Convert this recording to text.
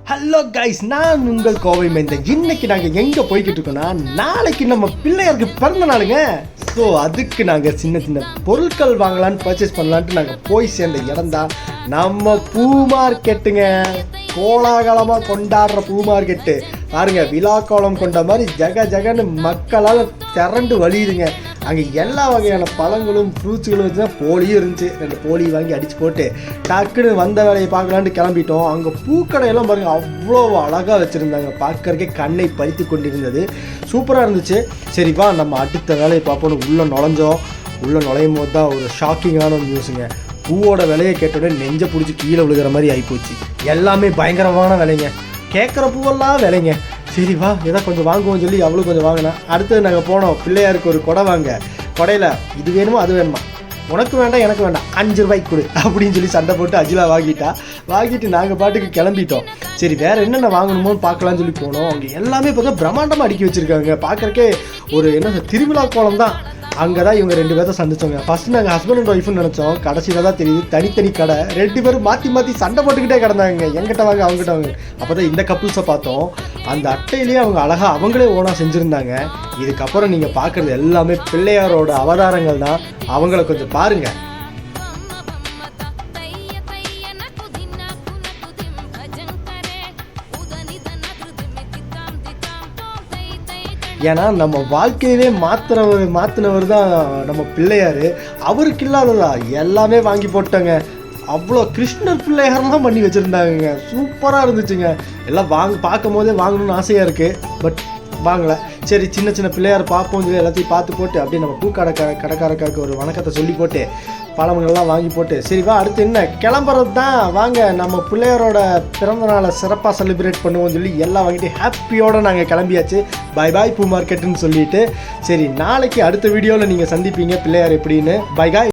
Hello guys, நான் உங்கள் கோவை மைந்தன். இன்னைக்கு நாங்கள் எங்கே போய்கிட்டு இருக்கோம்னா, நாளைக்கு நம்ம பிள்ளையாருக்கு பிறந்த நாளுங்க. ஸோ அதுக்கு நாங்கள் சின்ன சின்ன பொருட்கள் வாங்கலான்னு பர்ச்சேஸ் பண்ணலான்ட்டு நாங்கள் போய் சேர்ந்த இடம் தான் நம்ம பூ மார்க்கெட்டுங்க. கோலாகலமாக கொண்டாடுற பூ மார்க்கெட்டு பாருங்க, விழா கோலம் கொண்ட மாதிரி ஜக ஜகன்னு மக்களால் திரண்டு வழியுதுங்க. அங்கே எல்லா வகையான பழங்களும் ஃப்ரூட்ஸுகளும் வச்சு தான் போலியும் இருந்துச்சு. 2 போலி வாங்கி அடித்து போட்டு டக்குன்னு வந்த வேலையை பார்க்கலான்ட்டு கிளம்பிட்டோம். அங்கே பூக்கடையெல்லாம் பாருங்கள், அவ்வளோ அழகாக வச்சுருந்தாங்க. பார்க்கறக்கே கண்ணை பறித்து கொண்டிருந்தது. சூப்பராக இருந்துச்சு. சரி வா, நம்ம அடுத்த வேலையை பார்ப்போன்னு உள்ளே நுழைஞ்சோம். உள்ளே நுழையும் போது தான் ஒரு ஷாக்கிங்கான ஒரு நியூஸுங்க. பூவோட விலையை கேட்டோடனே நெஞ்சை பிடிச்சி கீழே விழுகிற மாதிரி ஆகிப்போச்சு. எல்லாமே பயங்கரமான விலைங்க, கேட்குற பூவெல்லாம் விலைங்க. சரி வா, ஏதோ கொஞ்சம் வாங்குவோம் சொல்லி அவ்வளோ கொஞ்சம் வாங்கினா. அடுத்தது நாங்கள் போனோம் பிள்ளையாருக்கு ஒரு கொடை வாங்க. கொடையில் இது வேணுமா அது வேணுமா, உனக்கு வேண்டாம் எனக்கு வேண்டாம், 5 ரூபாய்க்கு கொடு அப்படின்னு சொல்லி சண்டை போட்டு அஜிலா வாங்கிட்டு நாங்கள் பாட்டுக்கு கிளம்பிட்டோம். சரி வேறு என்னென்ன வாங்கணுமோன்னு பார்க்கலான்னு சொல்லி போனோம். அவங்க எல்லாமே பார்த்தா பிரம்மாண்டமாக அடுக்கி வச்சுருக்காங்க. பார்க்குறக்கே ஒரு என்ன திருவிழா கோலம் தான். அங்கே தான் இவங்க 2 பேர்த்த சந்திச்சோங்க. ஃபஸ்ட்டு நாங்கள் ஹஸ்பண்ட் அண்ட் ஒய்ஃப்னு நினச்சோம். கடைசியில் தான் தெரியுது தனித்தனி கடை. 2 பேரும் மாற்றி சண்டை போட்டுக்கிட்டே கிடந்தாங்க, எங்கிட்ட வாங்க அவங்ககிட்ட வாங்க. அப்போ தான் இந்த கப்புள்ஸை பார்த்தோம். அந்த அட்டையிலேயே அவங்க அழகாக அவங்களே ஓனாக செஞ்சுருந்தாங்க. இதுக்கப்புறம் நீங்கள் பார்க்குறது எல்லாமே பிள்ளையாரோட அவதாரங்கள் தான். அவங்கள கொஞ்சம் பாருங்கள். ஏன்னா நம்ம வாழ்க்கையவே மாற்றினவர் தான் நம்ம பிள்ளையார். அவருக்கு இல்லாததா எல்லாமே வாங்கி போட்டாங்க. அவ்வளோ கிருஷ்ணர் பிள்ளையாரெலாம் பண்ணி வச்சுருந்தாங்க. சூப்பராக இருந்துச்சுங்க. எல்லாம் பார்க்கும் போதே வாங்கணும்னு ஆசையாக இருக்குது, பட் வாங்கலை. சரி சின்ன சின்ன பிள்ளையார் பார்ப்போம் சொல்லி எல்லாத்தையும் பார்த்து போட்டு அப்படியே நம்ம கடைக்காரக்காருக்கு ஒரு வணக்கத்தை சொல்லி போட்டு பழங்கள்லாம் வாங்கி போட்டு சரி வா அடுத்து என்ன கிளம்புறது தான். வாங்க நம்ம பிள்ளையாரோட பிறந்த நாளை சிறப்பாக செலிப்ரேட் பண்ணுவோம்னு சொல்லி எல்லாம் வாங்கிட்டு ஹாப்பியோடு நாங்கள் கிளம்பியாச்சு. பாய் பூ மார்க்கெட்டுன்னு சொல்லிட்டு. சரி நாளைக்கு அடுத்த வீடியோவில் நீங்கள் சந்திப்பீங்க பிள்ளையார் எப்படின்னு. பை காய்.